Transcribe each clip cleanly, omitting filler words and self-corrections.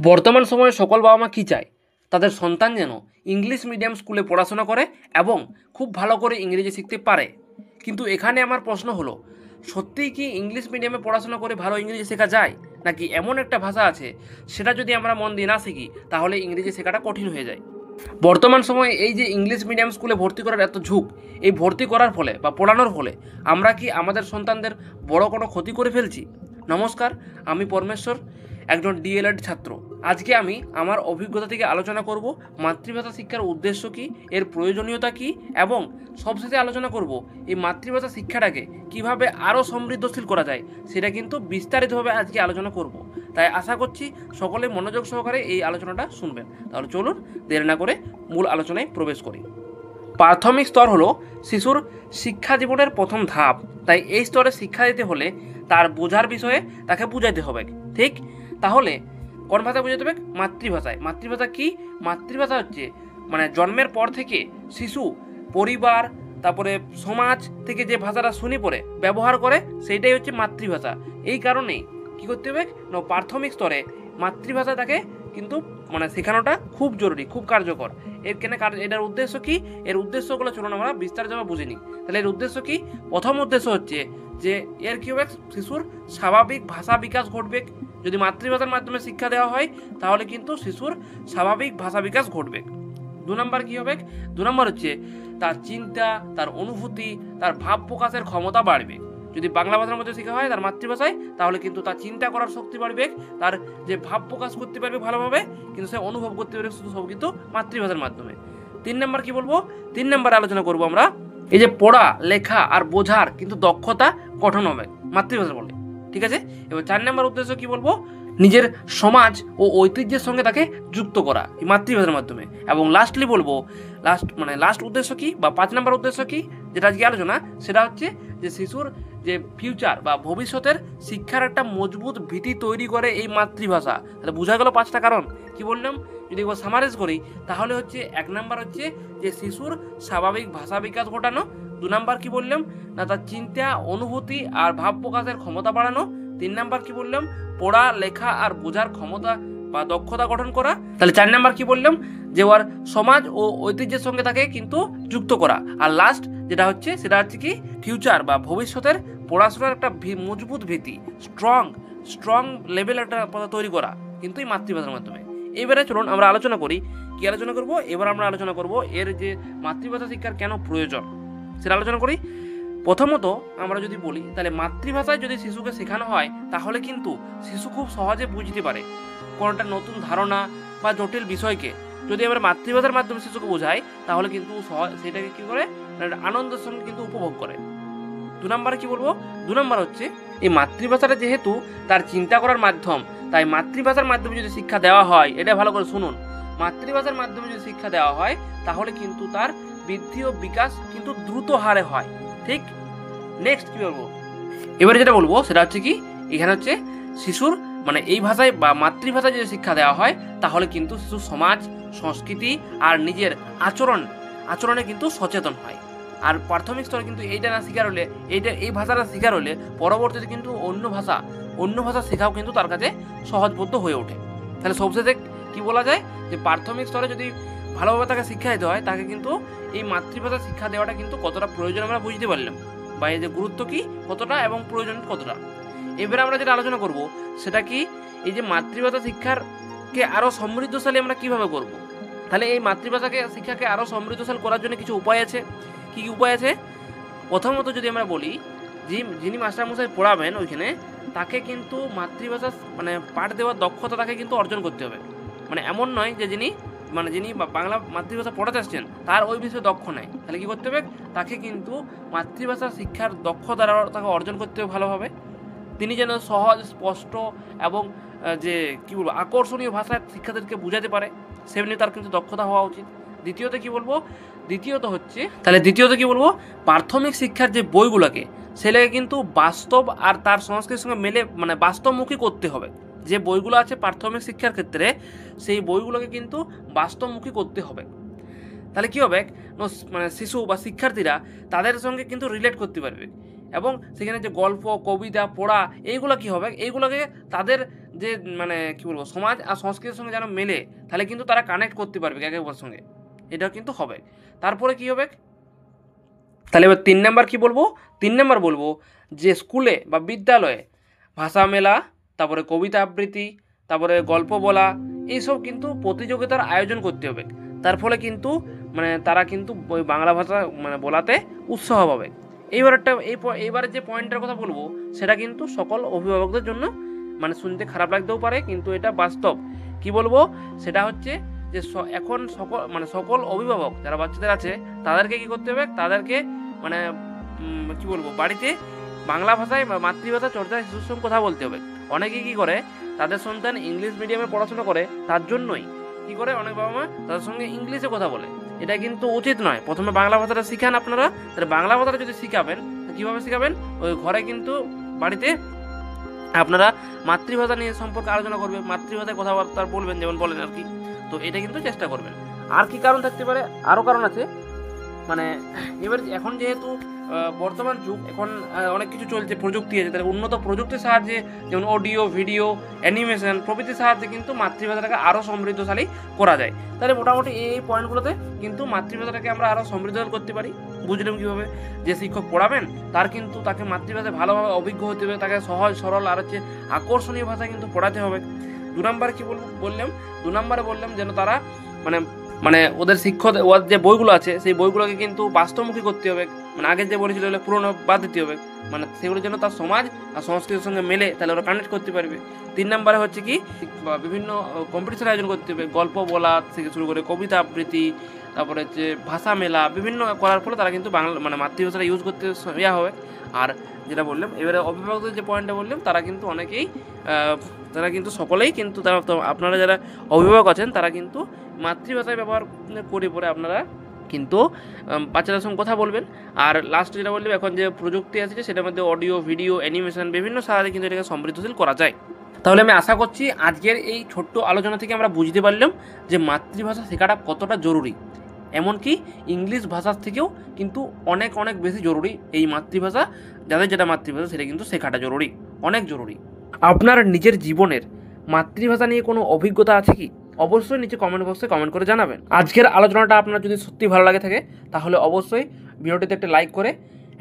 বর্তমান সময়ে সকল বাবা মা কী চায়? তাদের সন্তান যেন ইংলিশ মিডিয়াম স্কুলে পড়াশোনা করে এবং খুব ভালো করে ইংরেজি শিখতে পারে। কিন্তু এখানে আমার প্রশ্ন হলো, সত্যিই কি ইংলিশ মিডিয়ামে পড়াশোনা করে ভালো ইংরেজি শেখা যায়, নাকি এমন একটা ভাষা আছে সেটা যদি আমরা মন দিয়ে না শিখি তাহলে ইংরেজি শেখাটা কঠিন হয়ে যায়? বর্তমান সময়ে এই যে ইংলিশ মিডিয়াম স্কুলে ভর্তি করার এত ঝুঁক, এই ভর্তি করার ফলে বা পড়ানোর ফলে আমরা কি আমাদের সন্তানদের বড় কোনো ক্ষতি করে ফেলছি? নমস্কার, আমি পরমেশ্বর, একজন ডিএলএড ছাত্র। আজকে আমি আমার অভিজ্ঞতা থেকে আলোচনা করব মাতৃভাষা শিক্ষার উদ্দেশ্য কী, এর প্রয়োজনীয়তা কী, এবং সবশেষে আলোচনা করব এই মাতৃভাষা শিক্ষাটাকে কিভাবে আরও সমৃদ্ধশীল করা যায়, সেটা কিন্তু বিস্তারিতভাবে আজকে আলোচনা করব। তাই আশা করছি সকলে মনোযোগ সহকারে এই আলোচনাটা শুনবেন। তাহলে চলুন দেরি না করে মূল আলোচনায় প্রবেশ করি। প্রাথমিক স্তর হলো শিশুর শিক্ষা জীবনের প্রথম ধাপ। তাই এই স্তরে শিক্ষা দিতে হলে তার বোঝার বিষয়ে তাকে বুঝাইতে হবে, ঠিক? তাহলে কোন ভাষায় বুঝাতে হবে? মাতৃভাষায়। মাতৃভাষা কি? মাতৃভাষা হচ্ছে জন্মের পর থেকে শিশু পরিবার তারপরে সমাজ থেকে যে ভাষাটা শুনি পড়ে ব্যবহার করে সেইটাই হচ্ছে মাতৃভাষা। এই কারণেই কী করতে হবে না, প্রাথমিক স্তরে মাতৃভাষা তাকে কিন্তু শেখানোটা খুব জরুরি, খুব কার্যকর। এটার উদ্দেশ্য কি? এর উদ্দেশ্যগুলো চলুন আমরা বিস্তারিতভাবে বুঝে নিই। তাহলে এর উদ্দেশ্য কি? প্রথম উদ্দেশ্য হচ্ছে যে এর কী হবে, শিশুর স্বাভাবিক ভাষা বিকাশ ঘটবে। যদি মাতৃভাষার মাধ্যমে শিক্ষা দেওয়া হয় তাহলে কিন্তু শিশুর স্বাভাবিক ভাষা বিকাশ ঘটবে। 2 নম্বর কী হবে? 2 নম্বর হচ্ছে তার চিন্তা, তার অনুভূতি, তার ভাব প্রকাশের ক্ষমতা বাড়বে। যদি বাংলা ভাষার মধ্যে শেখা হয় তার মাতৃভাষায়, তাহলে কিন্তু তার চিন্তা করার শক্তি বাড়বে, তার যে ভাব প্রকাশ করতে পারবে ভালোভাবে, কিন্তু সে অনুভব করতে পারবে শুধু সব কিন্তু মাতৃভাষার মাধ্যমে। 3 নম্বর কি বলবো? 3 নম্বরে আলোচনা করবো আমরা এই যে পড়া, লেখা আর বোঝার কিন্তু দক্ষতা গঠন হবে মাতৃভাষা বলে, ঠিক আছে? এবার 4 নম্বর উদ্দেশ্য কি বলবো? নিজের সমাজ ও ঐতিহ্যের সঙ্গে তাকে যুক্ত করা এই মাতৃভাষার মাধ্যমে। এবং লাস্টলি বলবো, লাস্ট উদ্দেশ্য কি বা 5 নম্বর উদ্দেশ্য কি, যেটা আজকে আলোচনা, সেটা হচ্ছে যে শিশুর যে ফিউচার বা ভবিষ্যতের শিক্ষার একটা মজবুত ভিত্তি তৈরি করে এই মাতৃভাষা। তাহলে বোঝা গেল 5টা কারণ। কি বললাম যদি একবার সামারাইজ করি, তাহলে হচ্ছে 1 নম্বর হচ্ছে যে শিশুর স্বাভাবিক ভাষা বিকাশ ঘটানো। 2 নম্বর কি বললাম না, তার চিন্তা, অনুভূতি আর ভাব প্রকাশের ক্ষমতা বাড়ানো। 3 নম্বর কি বললাম? পড়া, লেখা আর বোঝার ক্ষমতা বা দক্ষতা গঠন করা। তাহলে 4 নম্বর কি বললাম? যে ওর সমাজ ও ঐতিহ্যের সঙ্গে তাকে কিন্তু যুক্ত করা। আর লাস্ট যেটা হচ্ছে সেটা হচ্ছে কি, ফিউচার বা ভবিষ্যতের পড়াশোনার একটা মজবুত ভিত্তি, স্ট্রং লেভেল একটা তৈরি করা কিন্তু এই মাতৃভাষার মাধ্যমে। এবারে চলুন আমরা আলোচনা করি। কি আলোচনা করব? এবার আমরা আলোচনা করব এর যে মাতৃভাষা শিক্ষার কেন প্রয়োজন সেটা আলোচনা করি। প্রথমত আমরা যদি বলি, তাহলে মাতৃভাষায় যদি শিশুকে শেখানো হয় তাহলে কিন্তু শিশু খুব সহজে বুঝতে পারে কোনোটা নতুন ধারণা বা জটিল বিষয়কে। যদি আমরা মাতৃভাষার মাধ্যমে শিশুকে বোঝাই তাহলে কিন্তু সেটাকে কী করে, আনন্দের সঙ্গে কিন্তু উপভোগ করে। 2 নম্বরে কি বলবো? 2 নম্বর হচ্ছে এই মাতৃভাষাটা যেহেতু তার চিন্তা করার মাধ্যম, তাই মাতৃভাষার মাধ্যমে যদি শিক্ষা দেওয়া হয়, এটা ভালো করে শুনুন, মাতৃভাষার মাধ্যমে যদি শিক্ষা দেওয়া হয় তাহলে কিন্তু তার বৃদ্ধি ও বিকাশ কিন্তু দ্রুত হারে হয়, ঠিক? নেক্সট কি বলবো? এবারে যেটা বলবো সেটা হচ্ছে কি, এখানে হচ্ছে শিশুর এই ভাষায় বা মাতৃভাষায় যদি শিক্ষা দেওয়া হয় তাহলে কিন্তু শিশু সমাজ, সংস্কৃতি আর নিজের আচরণে কিন্তু সচেতন হয়। আর প্রাথমিক স্তরে কিন্তু এইটা না শিকার হলে, এই ভাষাটা শিকার হলে পরবর্তীতে কিন্তু অন্য ভাষা শেখাও কিন্তু তার কাছে সহজবোধ্য হয়ে ওঠে। তাহলে সবশেষে কি বলা যায় যে প্রাথমিক স্তরে যদি ভালোভাবে তাকে শিক্ষা দিতে হয়, তাকে কিন্তু এই মাতৃভাষা শিক্ষা দেওয়াটা কিন্তু কতটা প্রয়োজন আমরা বুঝতে পারলাম, বা এই যে গুরুত্ব কি কতটা এবং প্রয়োজন কতটা। এবারে আমরা যেটা আলোচনা করব সেটা কি, এই যে মাতৃভাষা শিক্ষারকে আরও সমৃদ্ধশালী আমরা কিভাবে করব। তাহলে এই শিক্ষাকে আরও সমৃদ্ধশালী করার জন্য কিছু উপায় আছে। কি কি উপায় আছে? প্রথমত যদি আমরা বলি, যিনি মাস্টারমশাই পড়াবেন ওইখানে, তাকে কিন্তু মাতৃভাষা পাঠ দেওয়ার দক্ষতা তাকে কিন্তু অর্জন করতে হবে। এমন নয় যে যিনি বাংলা মাতৃভাষা পড়াতে আসছেন তার ওই বিষয়ে দক্ষ নাই। তাহলে কী করতে হবে? তাকে কিন্তু মাতৃভাষা শিক্ষার দক্ষতা তাকে অর্জন করতে হবে ভালোভাবে। তিনি যেন সহজ, স্পষ্ট এবং যে কী বলবো আকর্ষণীয় ভাষায় শিক্ষার্থীদেরকে বোঝাতে পারে, সেমনি তার কিন্তু দক্ষতা হওয়া উচিত। দ্বিতীয়ত কি বলবো? দ্বিতীয়ত কি বলবো? প্রাথমিক শিক্ষার যে বইগুলোকে সেগুলোকে কিন্তু বাস্তব আর তার সংস্কৃতির সঙ্গে মেলে বাস্তবমুখী করতে হবে। যে বইগুলো আছে প্রাথমিক শিক্ষার ক্ষেত্রে, সেই বইগুলোকে কিন্তু বাস্তবমুখী করতে হবে। তাহলে কী হবে, শিশু বা শিক্ষার্থীরা তাদের সঙ্গে কিন্তু রিলেট করতে পারবে, এবং সেখানে যে গল্প, কবিতা, পড়া, এইগুলো কী হবে, এইগুলোকে তাদের যে মানে কী বলবো সমাজ আর সংস্কৃতির সঙ্গে যেন মেলে, তাহলে কিন্তু তারা কানেক্ট করতে পারবে একে অপরের সঙ্গে, এটাও কিন্তু হবে। তারপরে কী হবে, তাহলে এবার 3 নাম্বার কী বলবো, 3 নাম্বার বলবো যে স্কুলে বা বিদ্যালয়ে ভাষা মেলা, তারপরে কবিতা আবৃত্তি, তারপরে গল্প বলা, এইসব কিন্তু প্রতিযোগিতার আয়োজন করতে হবে। তার ফলে কিন্তু মানে তারা কিন্তু ওই বাংলা ভাষা মানে বলাতে উৎসাহ পাবে। এইবারের যে পয়েন্টটার কথা বলবো সেটা কিন্তু সকল অভিভাবকদের জন্য মানে শুনতে খারাপ লাগতেও পারে, কিন্তু এটা বাস্তব। কি বলবো সেটা হচ্ছে যে এখন সকল অভিভাবক যারা বাচ্চাদের আছে তাদেরকে কি করতে হবে, তাদেরকে মানে কি বলবো বাড়িতে বাংলা ভাষায় বা মাতৃভাষা চর্চায় শিশুর সঙ্গে কথা বলতে হবে। অনেকে কি করে তাদের সন্তান ইংলিশ মিডিয়ামে পড়াশোনা করে, তার জন্যই কি করে অনেক বাবা মা তাদের সঙ্গে ইংলিশে কথা বলে। এটা কিন্তু উচিত নয়। প্রথমে বাংলা ভাষাটা শিখান আপনারা। তাহলে বাংলা ভাষাটা যদি শিখাবেন, কীভাবে শিখাবেন, ওই ঘরে কিন্তু বাড়িতে আপনারা মাতৃভাষা নিয়ে সম্পর্কে আলোচনা করবে, মাতৃভাষায় কথাবার্তা বলবেন, যেমন বলেন আর কি। তো এটা কিন্তু চেষ্টা করবেন। আর কি কারণ থাকতে পারে, আরও কারণ আছে। মানে এবার এখন যেহেতু বর্তমান যুগ, এখন অনেক কিছু চলছে, প্রযুক্তি আছে, তাহলে উন্নত প্রযুক্তির সাহায্যে যেমন অডিও, ভিডিও, অ্যানিমেশন প্রভৃতির সাহায্যে কিন্তু মাতৃভাষাটাকে আরও সমৃদ্ধশালী করা যায়। তাহলে মোটামুটি এই পয়েন্টগুলোতে কিন্তু মাতৃভাষাটাকে আমরা আরও সমৃদ্ধশালী করতে পারি। বুঝলাম কীভাবে, যে শিক্ষক পড়াবেন তার কিন্তু তাকে মাতৃভাষায় ভালোভাবে অভিজ্ঞ হতে হবে, তাকে সহজ সরল আর হচ্ছে আকর্ষণীয় ভাষায় কিন্তু পড়াতে হবে। 2 নম্বরে কী বললাম, 2 নম্বরে বললাম যেন তারা মানে ওদের ওর যে বইগুলো আছে সেই বইগুলোকে কিন্তু বাস্তবমুখী করতে হবে। মানে আগে যে বলেছিল পুরোনো বাদ দিতে হবে, মানে সেগুলো যেন তার সমাজ আর সংস্কৃতির সঙ্গে মেলে, তাহলে ওরা কানেক্ট করতে পারবে। 3 নম্বরে হচ্ছে কি বিভিন্ন কম্পিটিশন আয়োজন করতে হবে, গল্প বলা থেকে শুরু করে কবিতা আবৃত্তি, তারপরে হচ্ছে ভাষা মেলা বিভিন্ন করার ফলে তারা কিন্তু বাংলা মানে মাতৃভাষাটা ইউজ করতে হবে। আর যেটা বললাম এবারে অভিভাবকদের যে পয়েন্টটা বললাম, তারা কিন্তু অনেকেই তারা কিন্তু সকলেই কিন্তু তারা, আপনারা যারা অভিভাবক আছেন তারা কিন্তু মাতৃভাষায় ব্যবহার করে পরে আপনারা কিন্তু বাচ্চাদের সঙ্গে কথা বলবেন। আর লাস্টে যেটা বললাম, এখন যে প্রযুক্তি আছে সেটার মধ্যে অডিও, ভিডিও, অ্যানিমেশন বিভিন্ন সাহায্যে কিন্তু এটাকে সমৃদ্ধশীল করা যায়। তাহলে আমি আশা করছি আজকের এই ছোট্ট আলোচনা থেকে আমরা বুঝতে পারলাম যে মাতৃভাষা শেখাটা কতটা জরুরি। এমনকি ইংলিশ ভাষার থেকেও কিন্তু অনেক অনেক বেশি জরুরি এই মাতৃভাষা। যাদের যেটা মাতৃভাষা সেটা কিন্তু শেখাটা জরুরি, অনেক জরুরি। আপনার নিজের জীবনের মাতৃভাষা নিয়ে কোনো অভিজ্ঞতা আছে কি? অবশ্যই নিচে কমেন্ট বক্সে কমেন্ট করে জানাবেন। আজকের আলোচনাটা আপনার যদি সত্যি ভালো লাগে থাকে তাহলে অবশ্যই ভিডিওটিতে একটা লাইক করে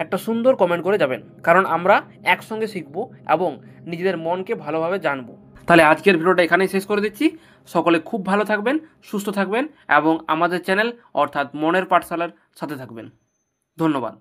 একটা সুন্দর কমেন্ট করে যাবেন, কারণ আমরা একসঙ্গে শিখব এবং নিজেদের মনকে ভালোভাবে জানবো। তাহলে আজকের ভিডিওটা এখানেই শেষ করে দিচ্ছি। সকলে খুব ভালো থাকবেন, সুস্থ থাকবেন এবং আমাদের চ্যানেল অর্থাৎ মনের পাঠশালার সাথে থাকবেন। ধন্যবাদ।